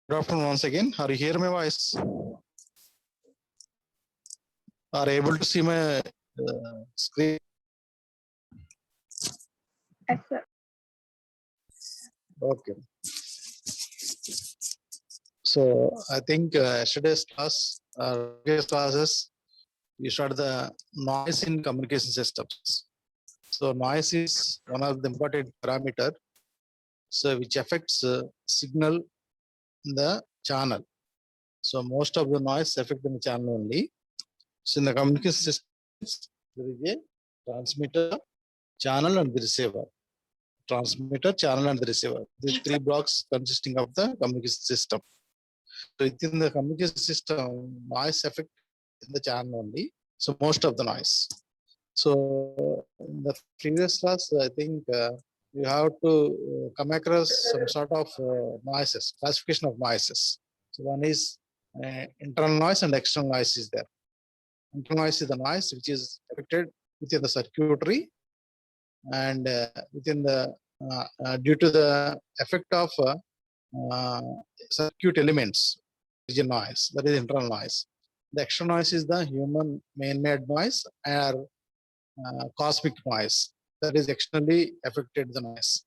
Good afternoon once again. Are you hear my voice? Are you able to see my screen? Yes, sir. Okay. So I think yesterday's class, previous classes, you started the noise in communication systems. So noise is one of the important parameter, so which affects signal in the channel. So most of the noise affect in the channel only. So in the communication systems, there is a transmitter, channel, and the receiver. Transmitter, channel, and the receiver. These three blocks consisting of the communication system. So within the communication system, noise affect in the channel only. So most of the noise. So in the previous class, I think you have to come across some sort of noises, classification of noises. So one is internal noise and external noise is there. Internal noise is the noise which is affected within the circuitry and within the due to the effect of circuit elements, is a noise, that is internal noise. The external noise is the human man-made noise or cosmic noise, that is externally affected the noise,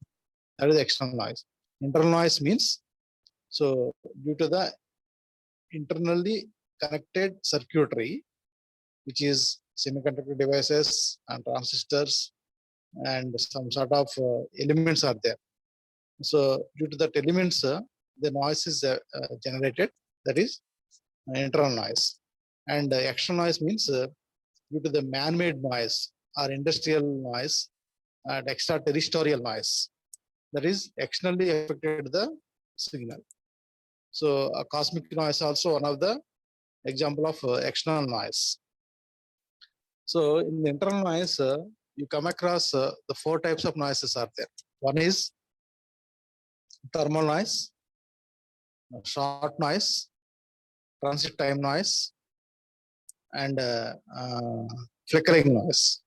that is external noise. Internal noise means, so due to the internally connected circuitry, which is semiconductor devices and transistors and some sort of elements are there. So due to that elements, the noise is generated, that is internal noise. And external noise means due to the man-made noise or industrial noise and extraterrestrial noise, that is externally affected the signal. So a cosmic noise also one of the example of external noise. So in the internal noise, you come across the four types of noises are there. One is thermal noise, short noise, transit time noise, and flickering noise.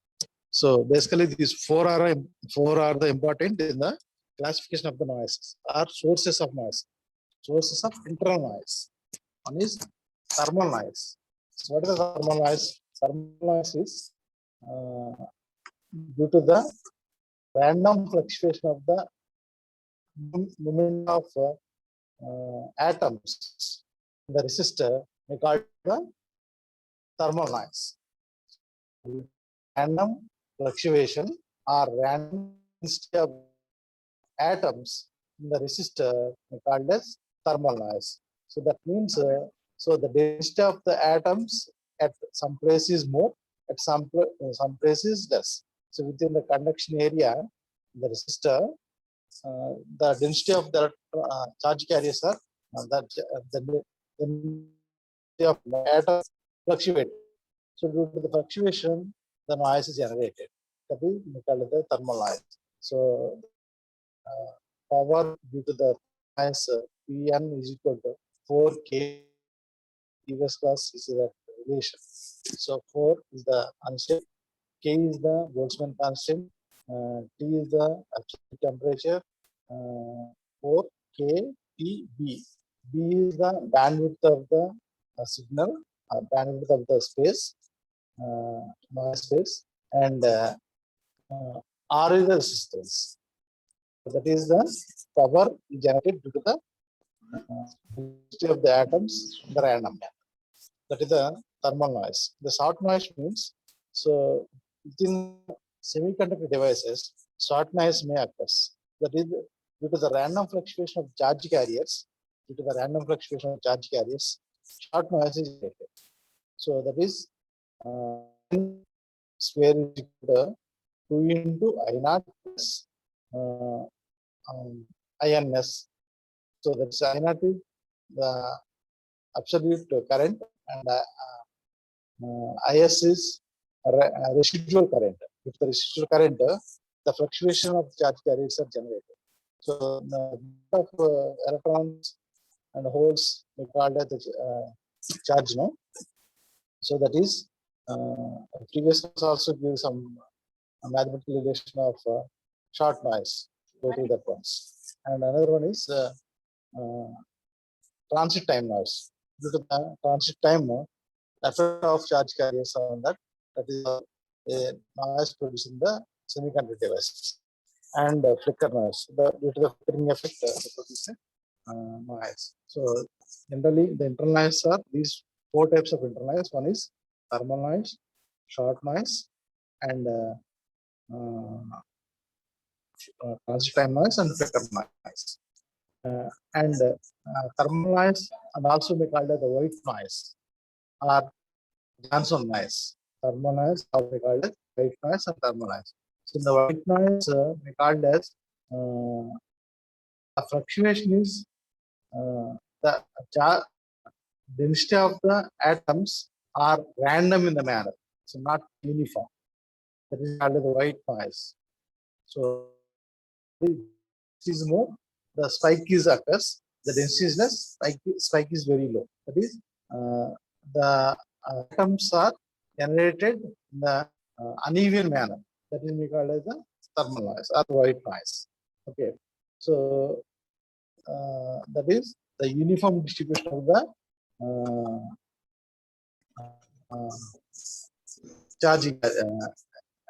So basically, these four are the important in the classification of the noises, are sources of noise, sources of internal noise. One is thermal noise. So what is the thermal noise? Thermal noise is due to the random fluctuation of the movement of atoms in the resistor, we call it the thermal noise. Random fluctuation or random density of atoms in the resistor we called as thermal noise. So that means so the density of the atoms at some place is more, at some place is less. So within the conduction area, the resistor, the density of the charge carriers are the density of the atom fluctuate. So due to the fluctuation, the noise is generated. That is called the thermal noise. So power due to the noise Pn is equal to 4K. Previous class is the relation. So 4 is the constant, K is the Boltzmann constant, T is the absolute temperature, 4 K T B. B is the bandwidth of the signal, bandwidth of the space, noise space, and R is the resistance. That is the power generated due to the density of the atoms in the random manner. That is the thermal noise. The short noise means, so within semiconductor devices, short noise may occur. That is due to the random fluctuation of charge carriers. Due to the random fluctuation of charge carriers, short noise is generated. So that is square is equal to 2 into I naught plus INS. So that's I naught is the absolute current and IS is residual current. With the residual current, the fluctuation of charge carriers are generated. So the of electrons and holes we call that charge now. So that is previous class also give some mathematical relation of short noise. Go through that once. And another one is transit time noise. Due to the transit time, effect of charge carriers on that is a noise produced in the semiconductor devices. And flicker noise. Due to the flickering effect, they produce noise. So generally, the internal noise are these four types of internal noise. One is thermal noise, short noise, and transit time noise and flicker noise. And thermal noise, and also we call it the white noise or Johnson noise. Thermal noise, how we call it white noise and thermal noise. So the white noise we called as the fluctuation is the density of the atoms are random in the manner, so not uniform. That is called the white noise. So this is more, the spike is occurs, the density is less, spike is very low. That is the atoms are generated in the uneven manner. That is we call as the thermal noise or white noise. Okay, so that is the uniform distribution of the charging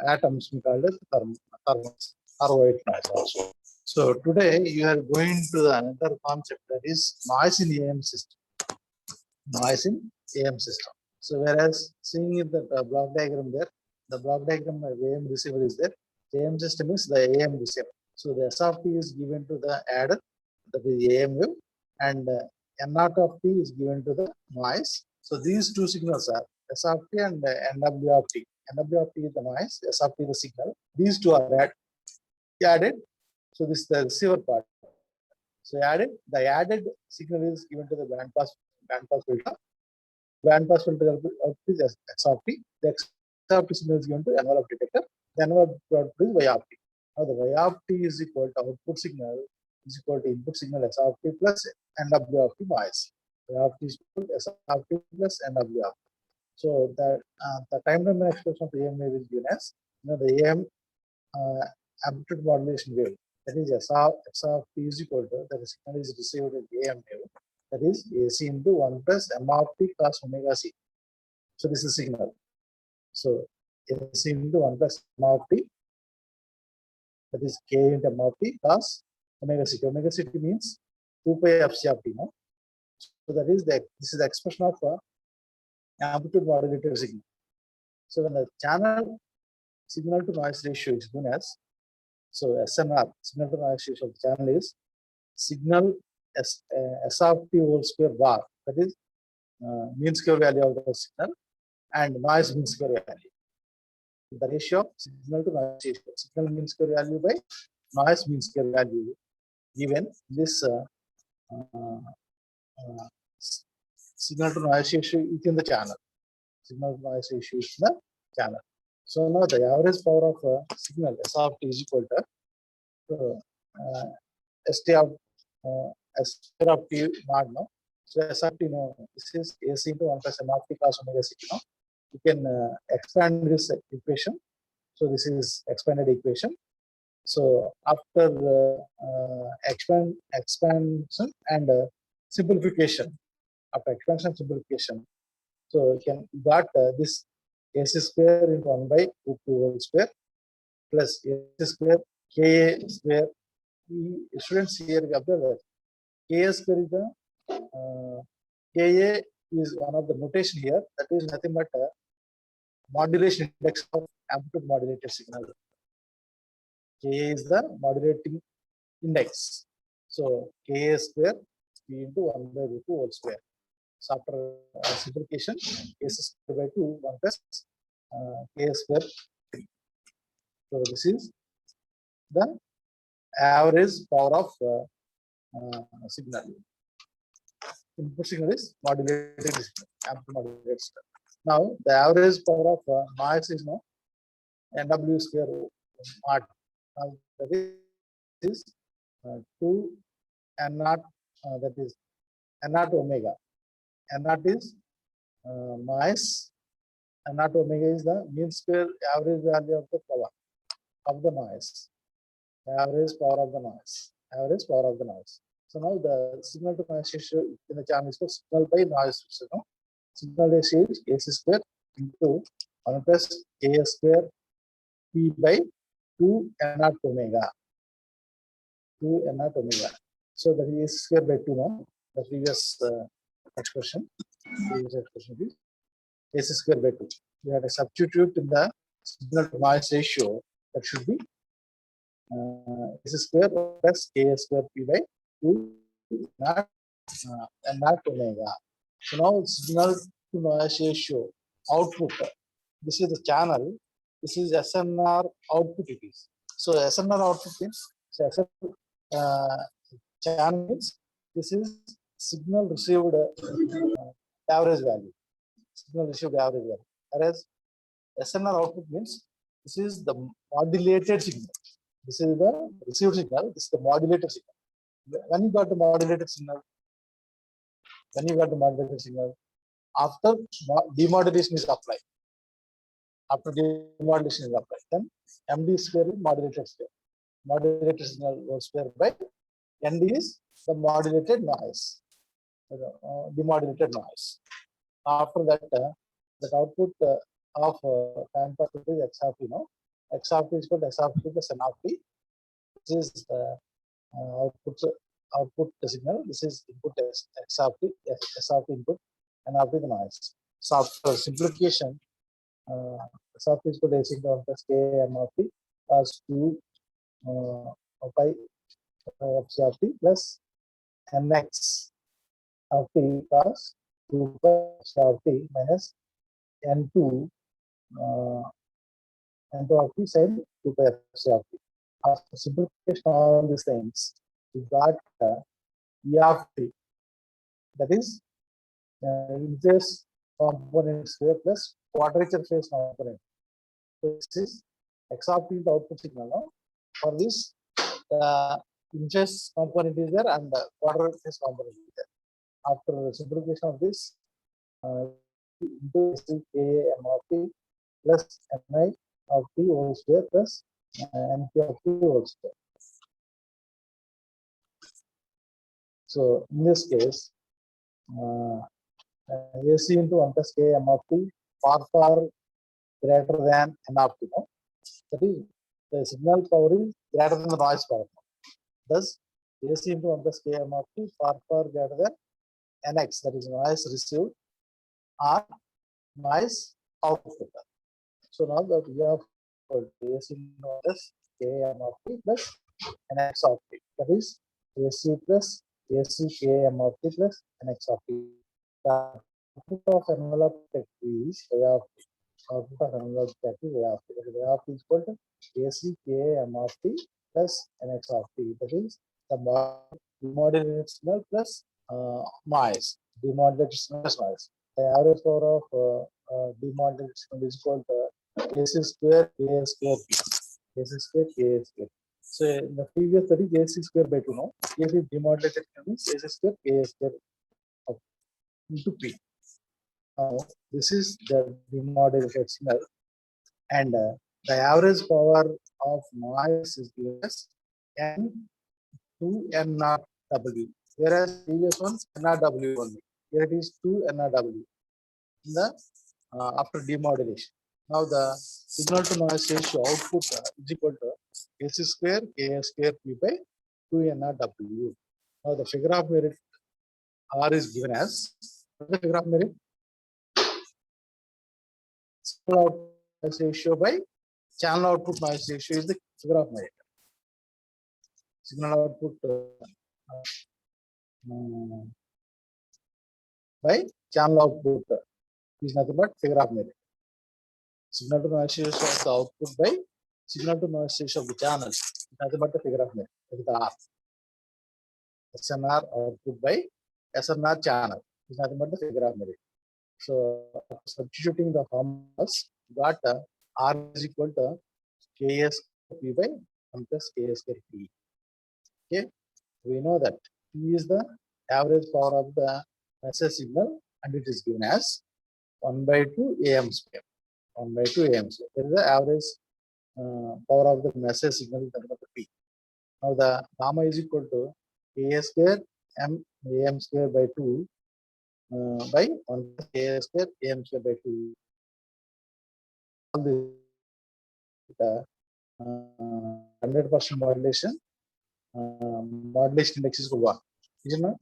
atoms, we call it thermals or white noise also. So today you are going to the another concept, that is noise in AM system. Noise in AM system. So whereas seeing in the block diagram there, the block diagram of AM receiver is there. The AM system is the AM receiver. So the S of T is given to the adder, that is AM wave, and N naught of T is given to the noise. So these two signals are S of T and NW of T. NW of T is the noise, S of T is the signal. These two are added. So this is the receiver part. So the added signal is given to the band pass filter. Band pass filter output is X of T. The X of T signal is given to envelope detector. The envelope output is Y of T. Now the Y of T is equal to output signal is equal to input signal S of T plus NW of T noise. Y of T is equal to S of T plus NW of T. So the time domain expression of the AM wave is given as, the AM amplitude modulation wave. That is X of T is equal to, the signal is received in AM wave. That is AC into 1 plus M of T cos omega C. So this is signal. So AC into 1 plus M of T, that is K into M of T cos omega C. Omega C means 2 pi f c of T. No? So that is this is the expression of amplitude modulated signal. So when the channel signal to noise ratio is known as, so SNR, signal to noise ratio of the channel is signal S of T whole square bar, that is mean square value of the signal, and noise mean square value. The ratio of signal to noise ratio, signal mean square value by noise mean square value, given this signal to noise ratio within the channel. Signal to noise ratio is the channel. So now the average power of signal S of T is equal to ST of S of T naught. No? So S of T, no, this is AC into 1 plus M of T cos omega C. No? You can expand this equation. So this is expanded equation. So after expansion and simplification, after expansion simplification, so you got this AC square into 1 by root 2 whole square plus AC square Ka square. Students here observe that Ka square is the Ka is one of the notation here. That is nothing but modulation index of amplitude modulated signal. Ka is the modulating index. So Ka square P into 1 by root 2 whole square. So after simplification, K square by 2, 1 plus K square 3. So this is the average power of signal. Input signal is modulated signal, amplitude modulated signal. Now the average power of noise is now NW square naught. Now that is 2 N naught, that is N naught omega. N naught is noise, N naught omega is the mean square average value of the power of the noise. Average power of the noise. Average power of the noise. So now the signal to noise ratio in the channel is for signal by noise ratio. No? Signal ratio is AC square into 1 plus AS square P by 2 N naught omega. 2 N naught omega. So that is AC square by 2 now. The previous expression. Previous expression is AC square by 2. We have to substitute in the signal to noise ratio. That should be AC square plus AS square P by 2 not and not omega. So now signal to noise ratio output. This is the channel. This is SNR output. It is. So SNR output means channel means this is signal received average value. Signal received average value. Whereas SNR output means this is the modulated signal. This is the received signal. This is the modulated signal. When you got the modulated signal, after demodulation is applied. After demodulation is applied, then MD square is modulated square. Modulated signal whole square by ND is the modulated noise, demodulated noise. After that, that output of band pass filter is X of T. No, X of T is called X of T plus N of T. This is output signal. This is input X of T, S of T input, N of T the noise. So after simplification, S of T is called AC plus K M of T plus 2 pi X of T plus NX of T plus 2 pi X of T minus N2 N2 of T sin 2 pi X of T. After simplification of all these things, we got E of T, that is in-phase component square plus quadrature phase component. So this is X of T is the output signal. No? For this, the in-phase component is there and the quadrature phase component is there. After simplification of this, into K M of T plus Ni of T whole square plus NP of T whole square. So in this case, AC into 1 plus K M of T far greater than N of T. No? That is, the signal power is greater than the noise power. Thus, AC into 1 plus K M of T far greater than NX, that is noise received or noise output. So now that we have AC into 1 plus K M of T plus NX of T, that is AC plus AC K M of T plus NX of T. The output of envelope tech is output of envelope tech is way of T. Way of T is equal to AC K M of T plus NX of T. That is the demodulated signal plus noise. Demodulated signal plus noise. The average power of demodulated signal is equal to AC square K square P. AC square K square. So in the previous study, AC square by 2 now. AC demodulated means AC square K square into P. Now this is the demodulated signal, and the average power of noise is given as N2 N naught W, whereas previous one N naught W only. Here it is 2 N naught W in the after demodulation. Now the signal to noise ratio output is equal to AC square K square P by 2 N naught W. Now the figure of merit R is given as the figure of merit signal output noise ratio by channel output noise ratio is the figure of merit. Signal output by channel output is nothing but figure of merit. Signal to noise ratio of the output by signal to noise ratio of the channel is nothing but the figure of merit. That is the R. SNR output by SNR channel is nothing but the figure of merit. So substituting the formulas, got R is equal to Ks P by 1 plus Ks P. Okay, we know that P is the average power of the message signal, and it is given as 1 by 2 AM square. 1 by 2 AM square. There is the average power of the message signal is P. Now the gamma is equal to A square m am square by 2 by 1 plus a square am square by 2. All this 100% modulation. Modulation index is 1. Is not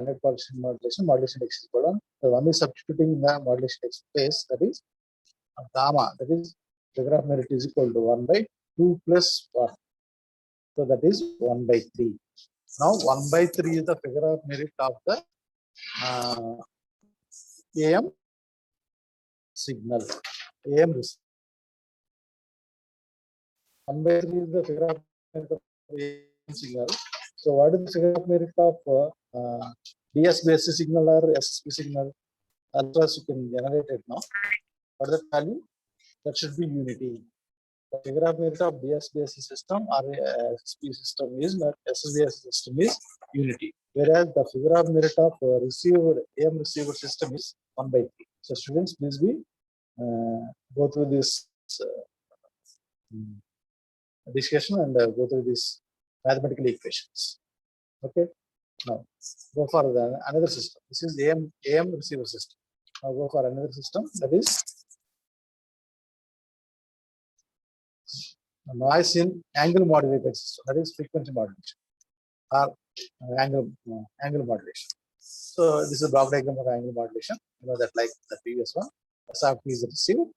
100% modulation index is 1. The one is substituting the modulation index place, that is gamma, that is figure of merit is equal to 1 by 2 plus 1. So that is 1 by 3. Now 1 by 3 is the figure of merit of the AM signal. AM 1 by 3 is the figure of merit of AM signal. So what is the figure of merit of DSBS signal or SSB signal? Otherwise you can generate it now. What is the value? That should be unity. The figure of merit of DSBS system or SSB system is not SSBS system is unity. Whereas the figure of merit of receiver AM receiver system is 1 by 3. So students, please be go through this discussion and go through these mathematical equations. Okay. Now go for another system. This is AM receiver system. Now go for another system, that is noise in angle modulated system, that is frequency modulation or angle modulation. So this is a block diagram of angle modulation. You know that like the previous one. SRT is received.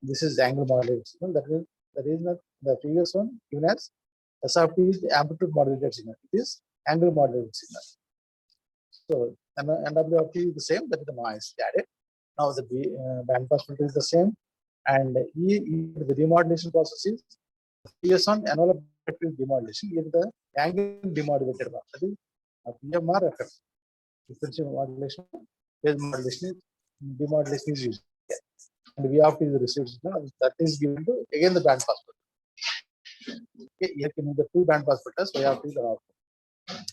This is the angle modulated signal. That is not the previous one given as SRT is the amplitude modulated signal. It is angle modulated signal. So NWRT is the same, that is the noise added. Now the band pass filter is the same, and the demodulation process is the previous one envelope demodulation. Here the angle demodulated one, that is PMR effect. Frequency modulation, phase modulation, demodulation is used. And VRT is the received signal, that is given to again the band pass filter. Okay, here can be the two band pass filters, VRT is the output.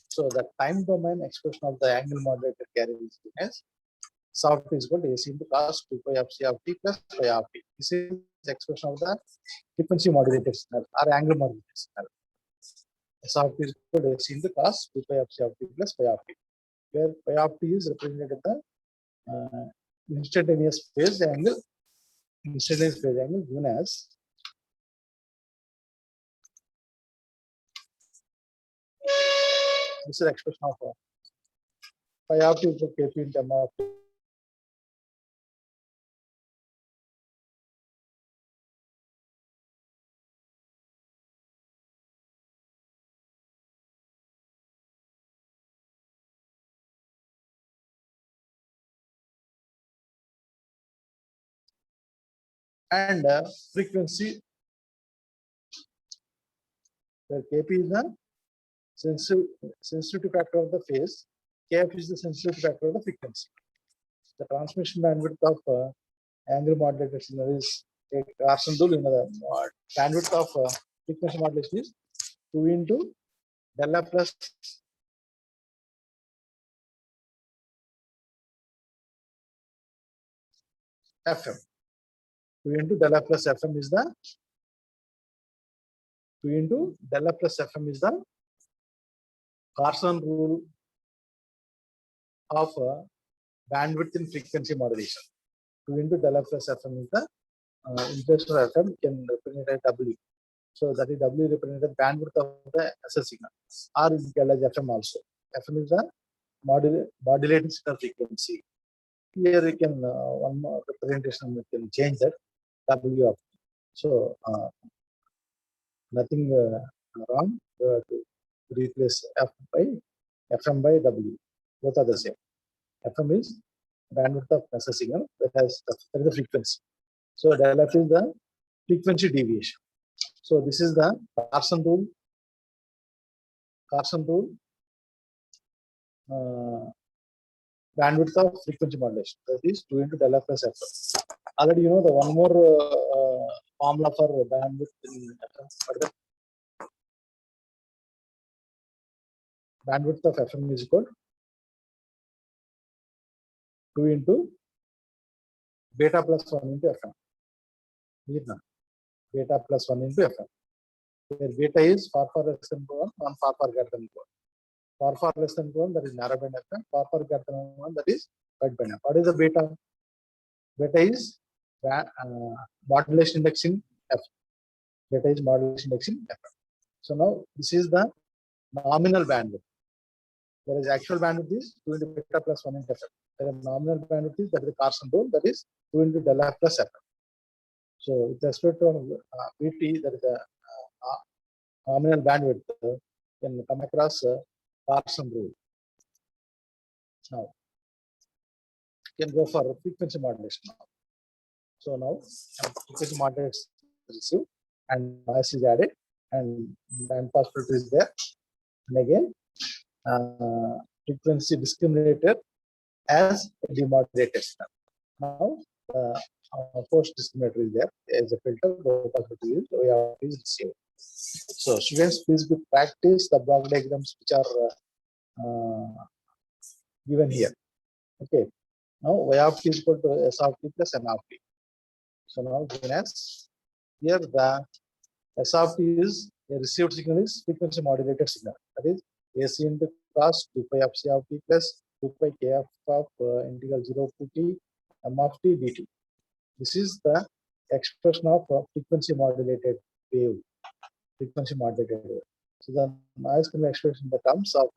So the time domain expression of the angle modulated carrier is given as soft is equal to AC into cos 2 pi of C of t plus pi of t. This is the expression of the frequency modulated signal or angle modulated signal. Soft is equal to AC into cos 2 pi of C of t plus pi of t, where pi of t is represented the instantaneous phase angle given as this is the expression of pi of t is Kp in term of and frequency, where Kp is the sensitivity factor of the phase, Kf is the sensitivity factor of the frequency. The transmission bandwidth of angle modulated signal is a Carson rule. In the bandwidth of frequency modulation is 2 into del F plus Fm. 2 into del F plus Fm is the 2 into del F plus Fm is the Carson rule of bandwidth in frequency modulation. 2 into del F plus Fm is the integration of Fm can represent as W. So that is W represented bandwidth of the SS signal, or is called as FM also. FM is the modulating signal frequency. Here we can one more representation we can change that W of. So nothing wrong to replace F by FM by W. Both are the same. FM is bandwidth of SS signal, that has the frequency. So del F is the frequency deviation. So this is the Carson rule. Bandwidth of frequency modulation, that is 2 into del F plus Fm. Already you know the one more formula for bandwidth in FM. Bandwidth of FM is equal to 2 into beta plus 1 into Fm. Beta plus 1 into Fm, where beta is far less than 1, 1 far greater than 1. far less than one, that is narrow band FM. Far greater than one, that is wide band FM. What is the beta? Beta is modulation index in F. Beta is modulation index in F. So now this is the nominal bandwidth. Whereas actual bandwidth is 2 into beta plus 1 into F. The nominal bandwidth is, that is the Carson rule, that is 2 into delta F plus F. So with respect to Vt, that is the nominal bandwidth, can come across Carson rule. Now, can go for frequency modulation now. So now frequency modulation is received and noise is added and band pass filter is there. And again, frequency discriminator as a demodulated signal. Now, post discriminator is there as a filter, low pass filter is received. So students, please practice the block diagrams which are given here. Okay. Now y of t is equal to s of t plus n of t. So now given as here the s of t is a received signal is frequency modulated signal. That is AC into cos 2 pi f c of t plus 2 pi k f of integral 0 to t m of t dt. This is the expression of frequency modulated wave. Frequency modulated wave. So the noise can be expressed in the terms of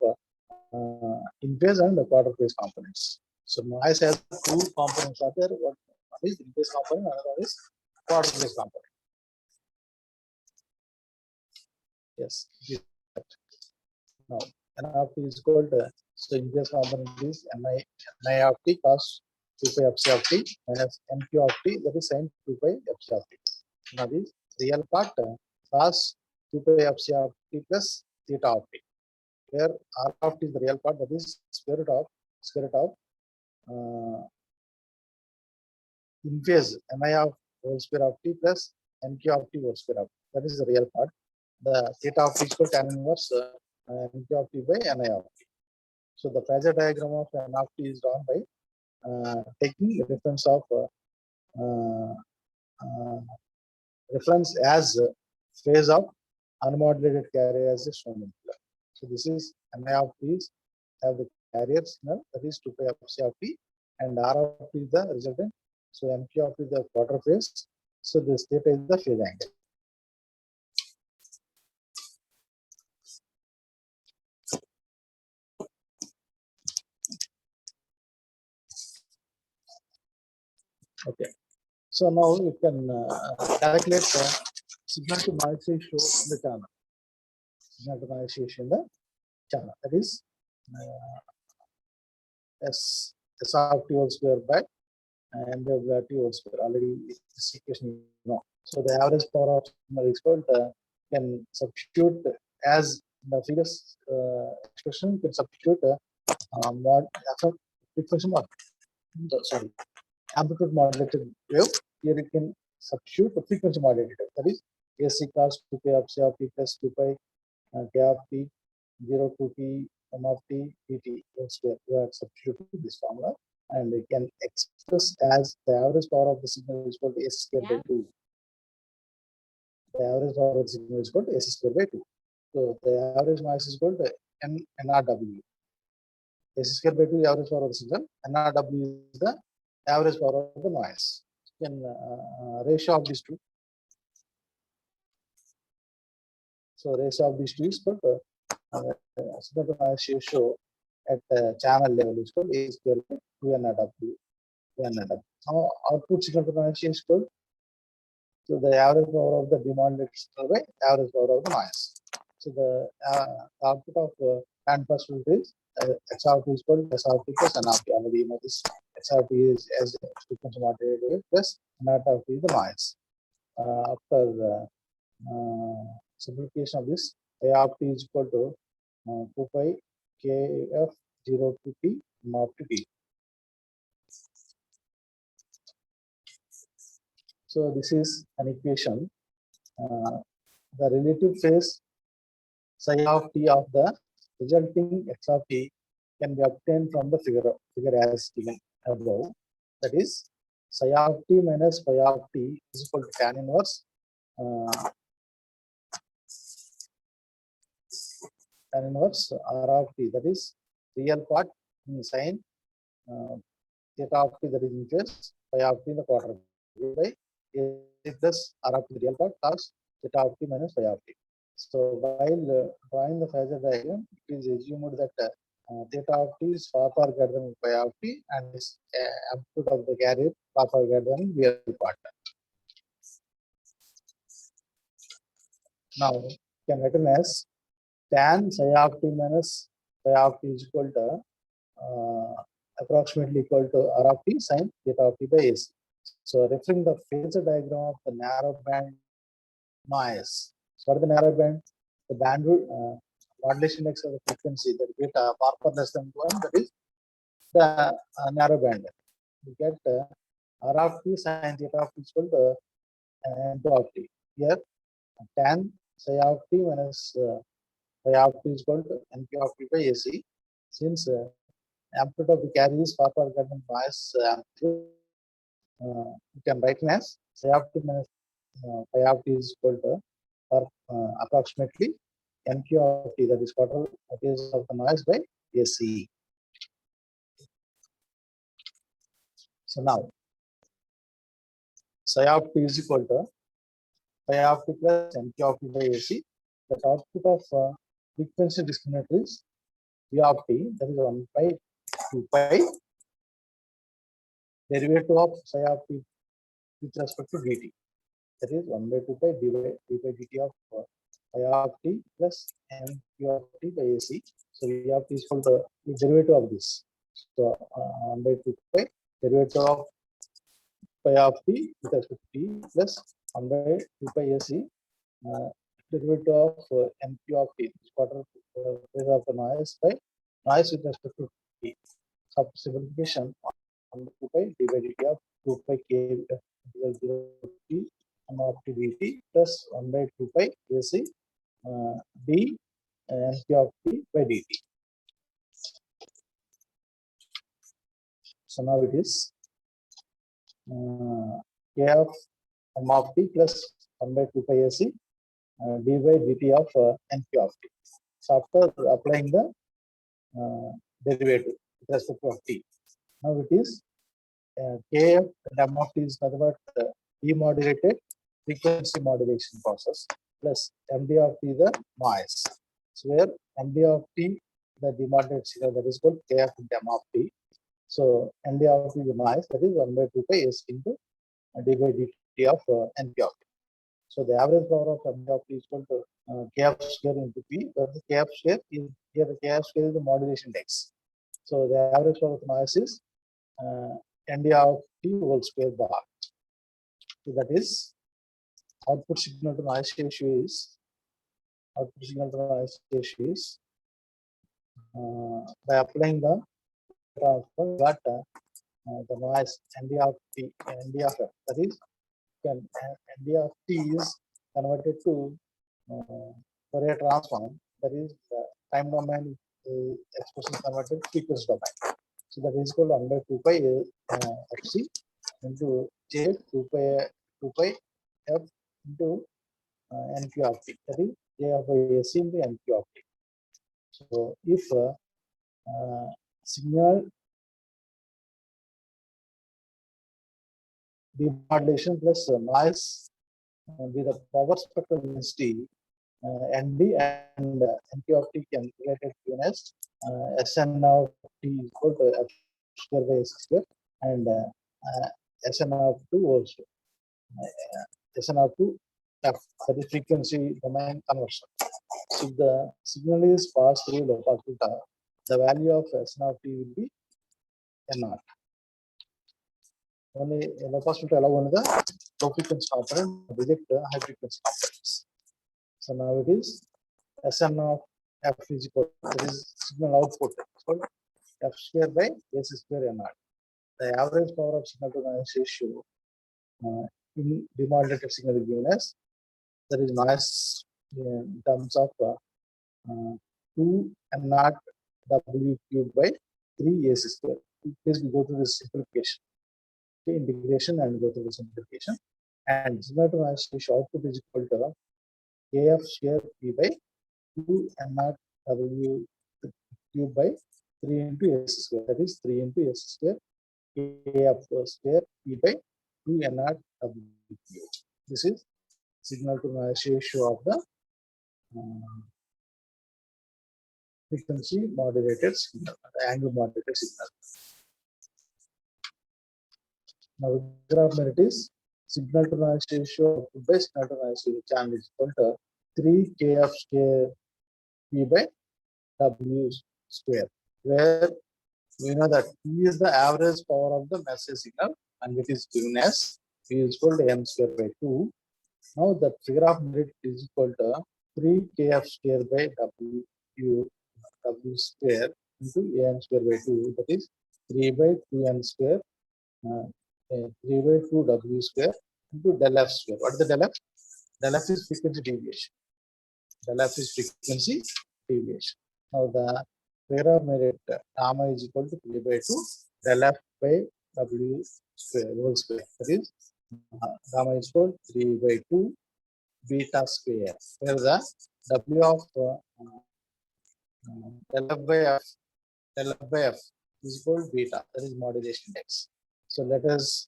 in phase and the quarter phase components. So noise has two components are there. One is in phase component, another one is quarter phase component. Yes. Now n of t is equal to, so in phase component is ni of t cos 2 pi f c of t minus nq of t, that is sin 2 pi f c of t. Now this real part cos 2 pi f c of t plus theta of t. Where r of t is the real part, that is square root of in phase ni of whole square of t plus nq of t whole square of t. That is the real part. The theta of t is equal to tan inverse nq of t by ni of t. So the phasor diagram of n of t is drawn by taking reference of reference as phase of unmodulated carrier as shown in below. So this is ni of t is have the carrier signal, that is 2 pi f c of t, and r of t is the resultant. So nq of t is the quarter phase. So this theta is the phase angle. Okay. So now you can calculate the signal to noise ratio in the channel. Signal to noise ratio in the channel. That is S of t whole square by and the t whole square. Already this equation you know. So the average power of signal is called can substitute as the previous expression, can substitute mod frequency mod. Sorry, amplitude modulated wave. Here it can substitute the frequency modulated wave. That is AC cos 2 pi of c of t plus 2 pi k of t 0 to t m of t dt whole square. We have substituted this formula and we can express as the average power of the signal is called S square by 2. The average power of the signal is called S square by 2. So the average noise is called NRW. S square by 2 is the average power of the signal. NRW is the average power of the noise. Can ratio of these two. So ratio of these two is called signal to noise ratio at the channel level is called A square by 2 NRW. Now output signal to noise is called, so the average power of the demodulated signal by average power of the noise. So the output of band pass filter is x of t is called s of t plus n of t. Already you know this x of t is as frequency modulated wave plus n of t is the noise. After the simplification of this, a of t is equal to 2 pi kf 0 to t m of t. So this is an equation. The relative phase psi of t of the resulting x of t can be obtained from the figure as given above. That is psi of t minus phi of t is equal to tan inverse tan inverse R of t, that is real part in sine theta of t, that is inverse phi of t in the quarter by a plus R of t, the real part, cos theta of t minus phi of t. So while drawing the phasor diagram, it is assumed that theta of t is far greater than phi of t, and is amplitude of the carrier far greater than real part. Now you can written as tan psi of t minus phi of t is equal to approximately equal to R of t sin theta of t by AC. So referring the phasor diagram of the narrow band noise. So what is the narrow band? The bandwidth modulation index of the frequency, the beta far less than 1, that is the narrow band. You get R of t sin theta of t is equal to n2 of t. Here tan psi of t minus phi of t is equal to nq of t by AC. Since amplitude of the carrier is far greater than noise amplitude, you can write as psi of t minus phi of t is equal to approximately nq of t, that is quarter phase of the noise by AC. So now psi of t is equal to phi of t plus nq of t by AC. The output of frequency discriminator is v of t, that is 1 by 2 pi derivative of psi of t with respect to dt. That is 1 by 2 pi d by dt of phi of t plus nq of t by AC. So v of t is equal to the derivative of this. So 1 by 2 pi derivative of phi of t with respect to t plus 1 by 2 pi AC derivative of nq of t, quarter phase of the noise by noise with respect to t. Simplification 1 by 2 pi d by dt of 2 pi k integral 0 to t m of t dt plus 1 by 2 pi AC d nq of t by dt. So now it is k of m of t plus 1 by 2 pi AC d by dt of nq of t. So after applying the derivative with respect to t, now it is kf and m of t is nothing but demodulated frequency modulation process plus md of t the noise. So where md of t the demodulated signal, that is called kf and m of t. So md of t the noise, that is 1 by 2 pi s into d by dt of np of t. So the average power of md of t is equal to kf square into p, where the kf square is here, the kf square is the modulation index. So the average power of the noise is nd of t whole square bar. So that is output signal to noise ratio is by applying the transfer, but the noise nd of t nd of f, that is nd of t is converted to Fourier transform, that is the time domain expression converted to frequency domain. So that is equal to 1 by 2 pi fc into j 2 pi f into nq of t, that is j of ac into nq of t. So if signal demodulation plus noise with a power spectral density ND and NQ of t can be related to as Sn of t equal to f square by s square and Sn of 2 also Sn of 2 f, that is frequency domain conversion. So if the signal is passed through low pass filter, the value of Sn of t will be n0. Only low pass filter allow only the low frequency component, reject high frequency components. So now it is Sn of f is equal, that is signal output, equal f square by s square n0. The average power of signal to noise ratio in demodulated signal is given as, that is noise in terms of 2 n0 w cubed by 3 s square. Please we go through this simplification, okay, integration and go through the simplification. And signal to noise ratio output is equal to kf square p by 2 n0 W cube by 3 into s square. That is 3 into s square k of square p by 2 n r w cube. This is signal to noise ratio of the frequency modulated signal, the angle modulated signal. Now, graph merit is signal to noise ratio by signal to noise ratio channel is equal to 3 k of square p by w square, where we know that p is the average power of the message signal and it is given as p is equal to m square by 2. Now the figure of merit is equal to 3 kf square by w square into an square by 2, that is 3 by 2n square 3 by 2 w square into del f square. What is the del f? Del f is frequency deviation. Del f is frequency deviation. Now the figure of merit gamma is equal to 3 by 2 del f by w square whole square. That is gamma is equal to 3 by 2 beta square, where the w of del f by f is equal to beta, that is modulation index. So let us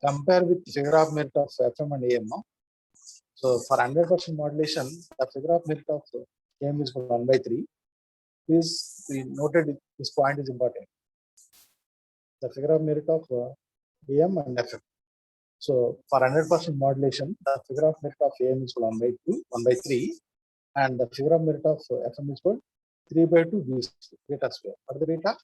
compare with figure of merit of FM and AM. No? So for 100% modulation, the figure of merit of AM is 1 by 3. Please be noted, this point is important. The figure of merit of AM and FM. So for 100% modulation, the figure of merit of AM is 1 by 2, 1 by 3, and the figure of merit of FM is called 3 by 2 beta square. What is the beta?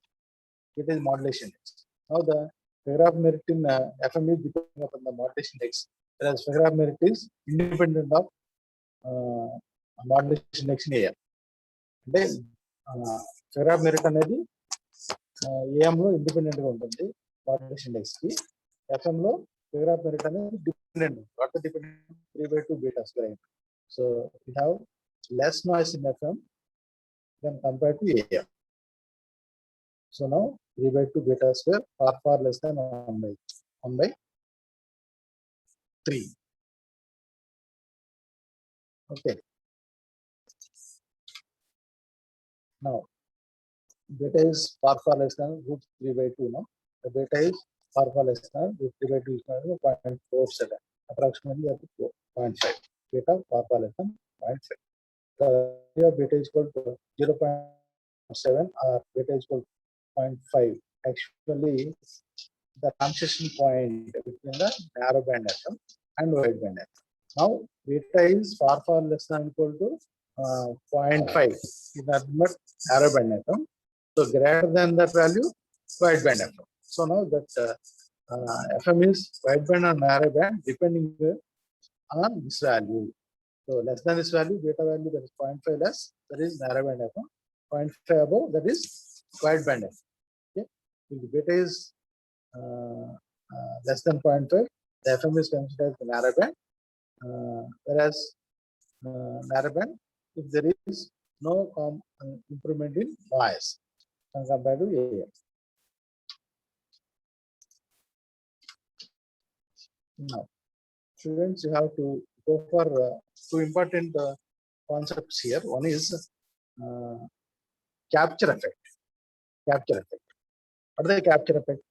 It is modulation index. Now the figure of merit in FM is depending upon the modulation index, whereas figure of merit is independent of modulation index in AM. Then figure of merit అనేది AM లో independent గా ఉంటుంది modulation index కి. FM లో figure of merit అనేది dependent. What the dependent? 3 by 2 beta square. So we have less noise in FM than compared to AM. So now 3 by 2 beta square far less than 1 by 3. Okay. Now beta is far less than root 3 by 2. No, the beta is far less than root 3 by 2 is 0.47, approximately at 0.5. Beta far less than 0.5. The value of beta is equal to 0.7 or beta is equal to 0.5. Actually, the transition point between the narrow band FM and wide band FM. Now, beta is far less than equal to 0.5 in that narrow band FM. So, greater than that value, wide band FM. So, now that FM is wide band or narrow band depending on this value. So, less than this value, beta value, that is 0.5 less, that is narrow band FM. 0.5 above, that is wide band FM. Okay. If the beta is less than 0.5, the FM is considered as the narrow band, whereas narrow band, if there is no improvement in noise compared to AM. Now, students, you have to go for two important concepts here. One is capture effect. Capture effect. What is the capture effect?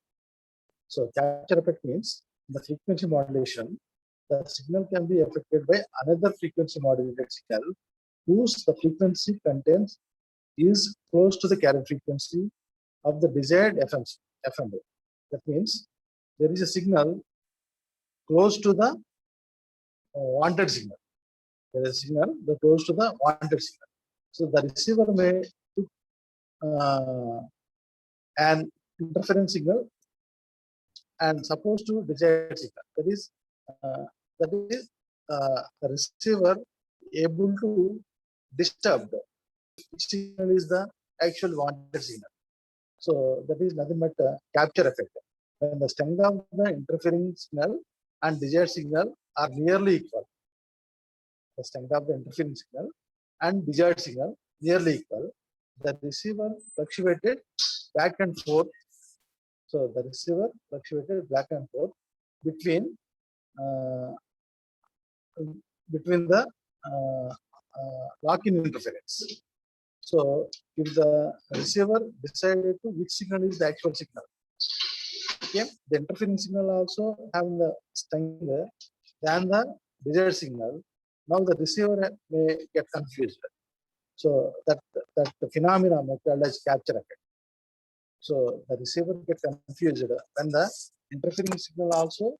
So capture effect means the frequency modulation, the signal can be affected by another frequency modulated signal whose the frequency contains is close to the carrier frequency of the desired FM. That means there is a signal close to the wanted signal. There is a signal that close to the wanted signal. So the receiver may took an interference signal and supposed to desired signal. That is the receiver able to disturb which signal is the actual wanted signal. So that is nothing but capture effect. When the strength of the interfering signal and desired signal are nearly equal, the strength of the interfering signal and desired signal nearly equal, the receiver fluctuated back and forth. So the receiver fluctuated back and forth between the lock-in interference. So if the receiver decided to which signal is the actual signal, okay, the interfering signal also having the strength than the desired signal. Now the receiver may get confused. So that the phenomenon is called as capture effect. So the receiver gets confused when the interfering signal also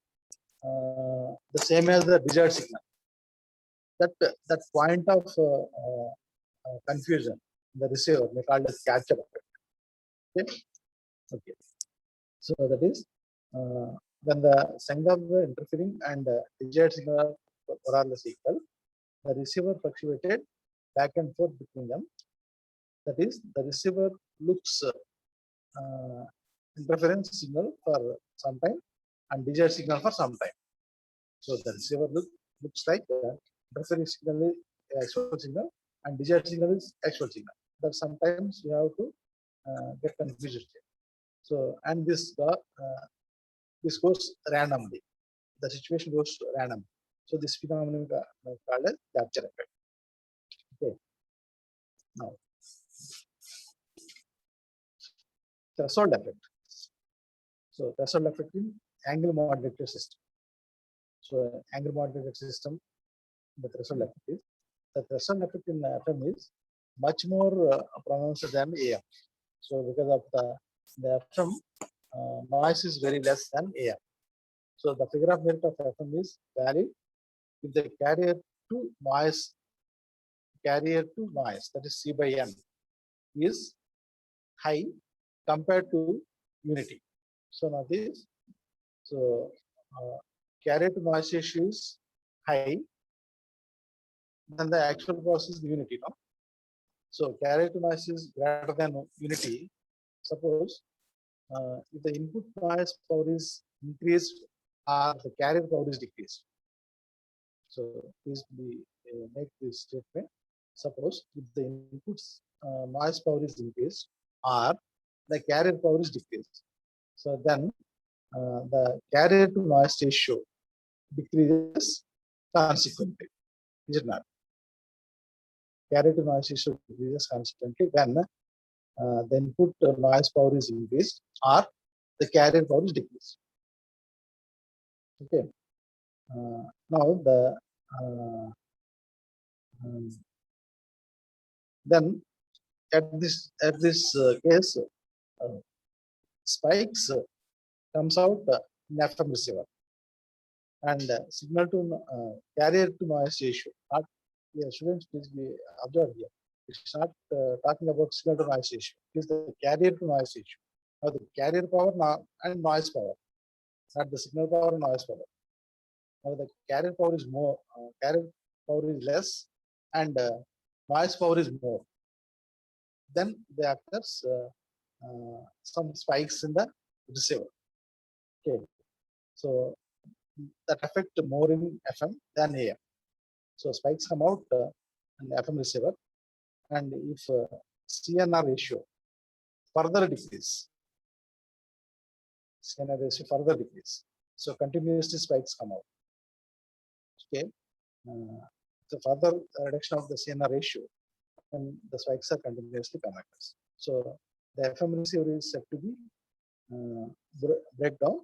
the same as the desired signal. That point of confusion in the receiver may called as capture effect. Okay. Okay. So that is when the strength of the interfering and desired signal are less equal, the receiver fluctuated back and forth between them. That is, the receiver looks interference signal for some time and desired signal for some time. So the receiver looks like interfering signal is actual signal and desired signal is actual signal. That sometimes you have to get confused. So and this goes randomly. The situation goes random. So this phenomenon called as capture effect. Okay. Now threshold effect. So threshold effect in angle modulated system. So angle modulated system, the threshold effect is the threshold effect in FM is much more pronounced than AM. So because of the FM noise is very less than AM. So the figure of merit of FM is valid if the carrier to noise that is C by N is high compared to unity. So now this carrier to noise ratio is high, then the actual process is unity. No? So carrier to noise is greater than unity. Suppose if the input noise power is increased or the carrier power is decreased. So please make this statement. Suppose if the input's noise power is increased or the carrier power is decreased. So then the carrier to noise ratio decreases consequently. Is it not? Carrier to noise ratio decreases consequently when the input noise power is increased or the carrier power is decreased. Okay. Now the then at this case spikes comes out in FM receiver and signal to carrier to noise ratio. Not students, please be observed here. It's not talking about signal to noise ratio. It is the carrier to noise ratio. Now the carrier power and noise power, not the signal power and noise power. Now the carrier power is more, carrier power is less, and noise power is more. Then there occurs some spikes in the receiver. Okay, so that affect more in FM than AM. So spikes come out in the FM receiver, and if CNR ratio further decrease, CNR ratio further decrease, so continuously spikes come out. Okay, the further reduction of the CNR ratio, and the spikes are continuously coming. So the FM receiver is said to be breakdown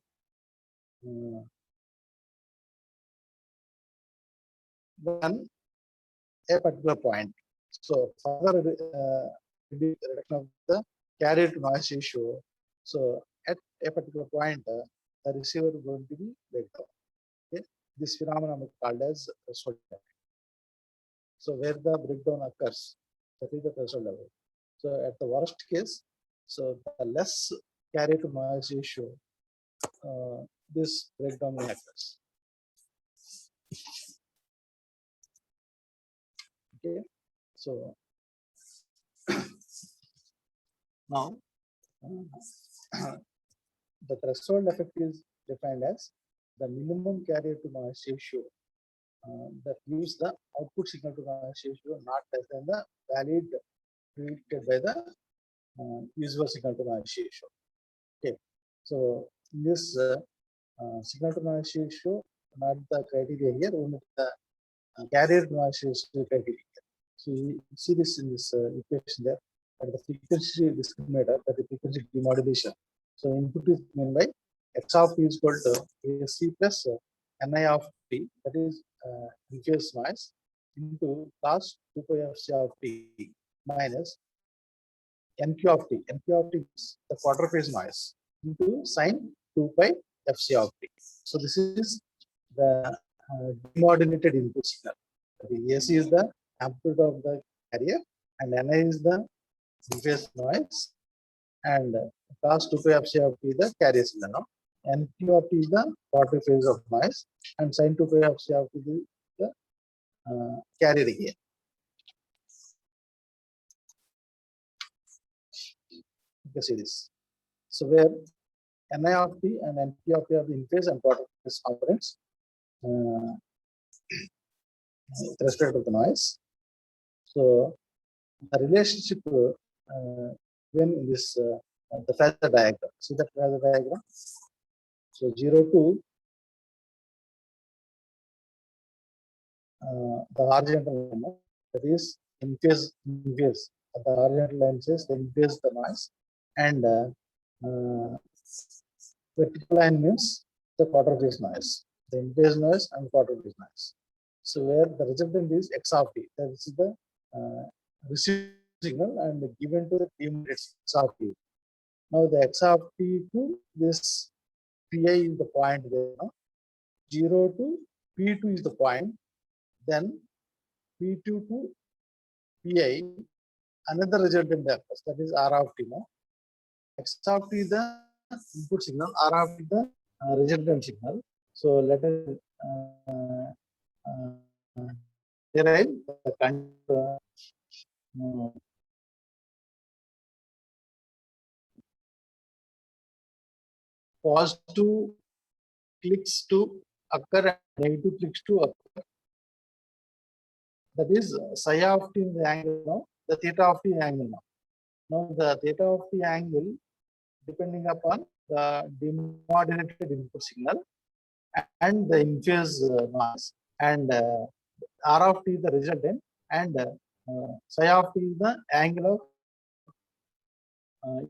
when a particular point. So further reduction of the carrier to noise ratio. So at a particular point, the receiver is going to be breakdown. Okay? This phenomenon is called as threshold effect. So where the breakdown occurs, that is the threshold level. So at the worst case, so the less carrier to noise ratio, this breakdown may occur. Okay, so now the threshold effect is defined as the minimum carrier to noise ratio that gives the output signal to noise ratio not less than the valid predicted by the usual signal to noise ratio. Okay, so in this signal to noise ratio, not the criteria here, only the carrier to noise ratio criteria. So you see this in this equation there, and the frequency discriminator, that is frequency demodulation. So input is given by x of t is equal to AC plus ni of t, that is in-phase noise, into cos 2 pi of c of t minus nq of t. nq of t is the quarter phase noise into sine 2 pi fc of t. So this is the demodulated input signal. The AC is the amplitude of the carrier, and Ni is the phase noise, and cos 2 pi of c of t is the carrier signal. No? Nq of t is the quarter phase of noise, and sin 2 pi of c of t is the carrier again. You can see this. So where Ni of t and Nq of t are the in-phase and quarter phase components with respect to the noise. So the relationship when in this the phasor diagram. See the phasor diagram. So 0 to the horizontal line, that is in phase. The horizontal line says the in phase the noise, and vertical line means the quarter phase noise, the in phase noise and quarter phase noise. So where the resultant is x of t, that is the received signal and given to the x of t. Now the x of t to this pi is the point there. No? 0 to p2 is the point. Then p2 to pi, another resultant occurs, that is r of t. No? X of t is the input signal, r of t is the resultant signal. So let us derive the positive clicks to occur and negative clicks to occur. That is psi of t in the angle now, the theta of t angle now. Now the theta of t angle depending upon the demodulated input signal and the in-phase noise, and r of t is the resultant, and psi of t is the angle of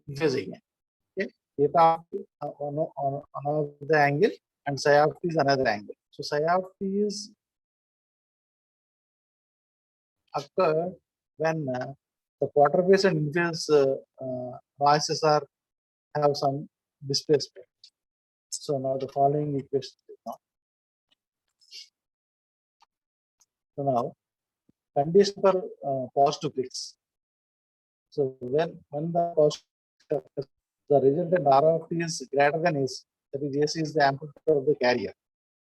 in-phase again. Okay, theta of t one of the angle, and psi of t is another angle. So psi of t is occur when the quarter phase and in-phase noises are have some displacement. So now the following equation. So now condition for positive clicks. So when the positive, the resultant R of t is greater than AC, that is AC is the amplitude of the carrier.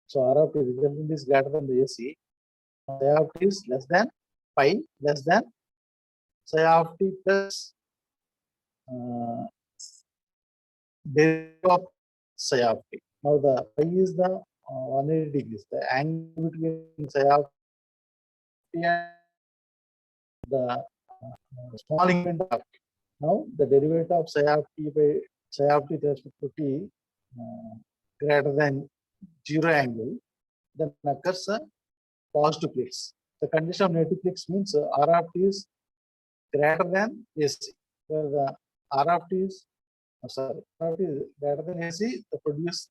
So R of t resultant is greater than the AC. Psi of t is less than pi, less than psi of t plus derivative of psi of t. Now the pi is the 180 degrees, the angle between psi of t and the small increment of t. Now the derivative of psi of t by psi of t with respect to t greater than 0 angle, then occurs a positive clicks. The condition of negative clicks means R of t is greater than AC, where the R of t is R of t is greater than AC, they produce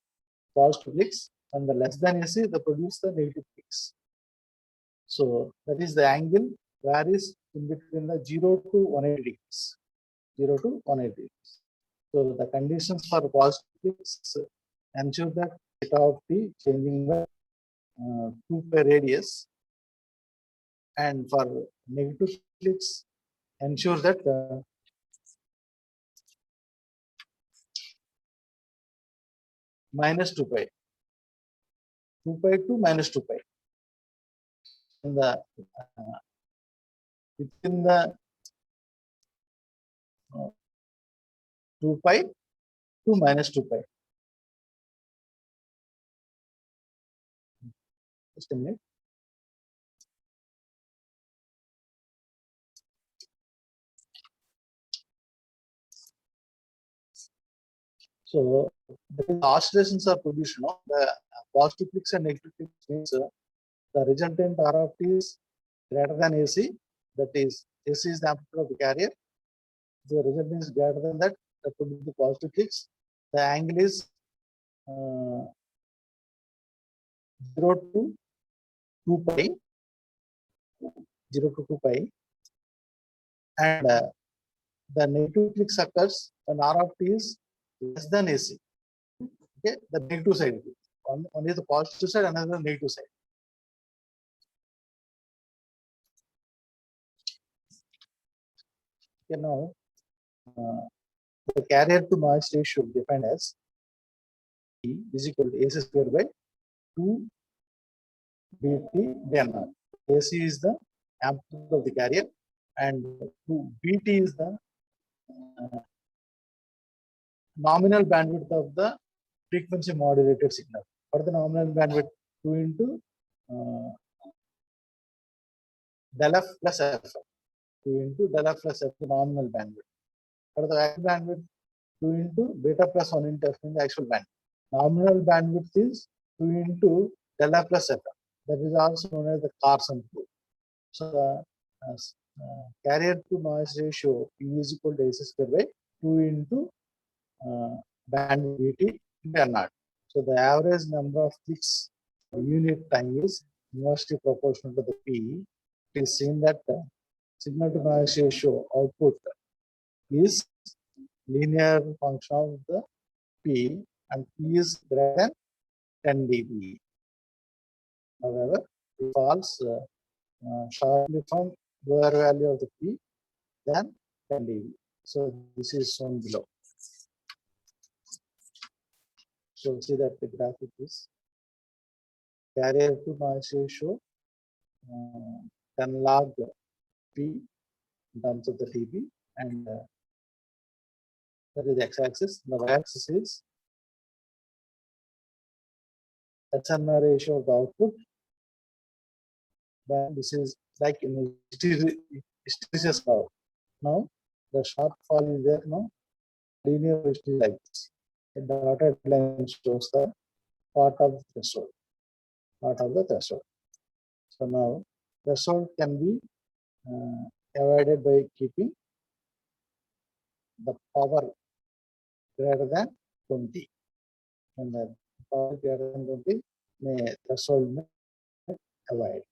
positive clicks, and the less than AC, they produce the negative clicks. So that is the angle varies in between the 0 to 180 degrees. 0 to 180 degrees. So the conditions for positive clicks ensure that theta of t changing the 2 pi radius, and for negative clicks ensure that minus 2 pi. 2 pi to minus 2 pi. In the within the 2 pi to minus 2 pi. Just a minute. So the oscillations are produced. No? The positive clicks and negative clicks means the resultant R of t is greater than AC, that is AC is the amplitude of the carrier. The result is greater than that, that would be the positive clicks. The angle is 0 to 2 pi, 0 to 2 pi, and the negative clicks occurs when R of t is less than AC. Okay, the negative side. One is the positive side, another the negative side. Okay, now the carrier to noise ratio defined as E is equal to AC square by 2 BT N0. AC is the amplitude of the carrier, and 2 BT is the nominal bandwidth of the frequency modulated signal. For the nominal bandwidth, 2 into del F plus F. 2 into del F plus F, the nominal bandwidth. For the actual bandwidth, 2 into beta plus 1 into F in the actual bandwidth. Nominal bandwidth is 2 into del F plus F. That is also known as the Carson rule. So the carrier to noise ratio P is equal to AC square by 2 into bandwidth Vt N0. So the average number of clicks per unit time is inversely proportional to the P. It is seen that signal to noise ratio output is linear function of the P, and P is greater than 10 dB. However, it falls sharply from lower value of the P than 10 dB. So this is shown below. So see that the graphic is carrier to noise ratio 10 log P in terms of the dB, and that is the x-axis. The y-axis is SNR ratio of the output. But this is like in hysteresis curve. Now the sharp fall is there now. Linear is like this. The dotted line shows the part of the threshold. Part of the threshold. So now threshold can be avoided by keeping the power greater than 20. And the power greater than 20 may threshold may avoid.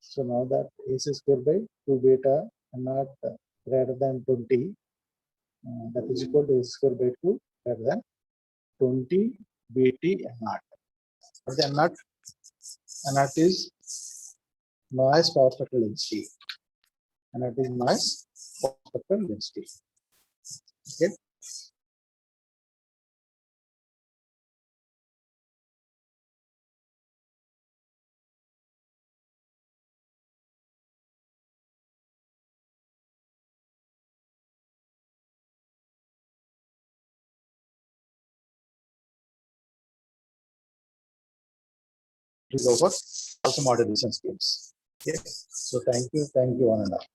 So now that AC square by 2 beta and not greater than 20, that is equal to AC square by 2 greater than 20 BT and not. But the not is noise power spectral density. And that is noise power spectral density. Okay. It is over also modulation schemes. Okay. So thank you one and all.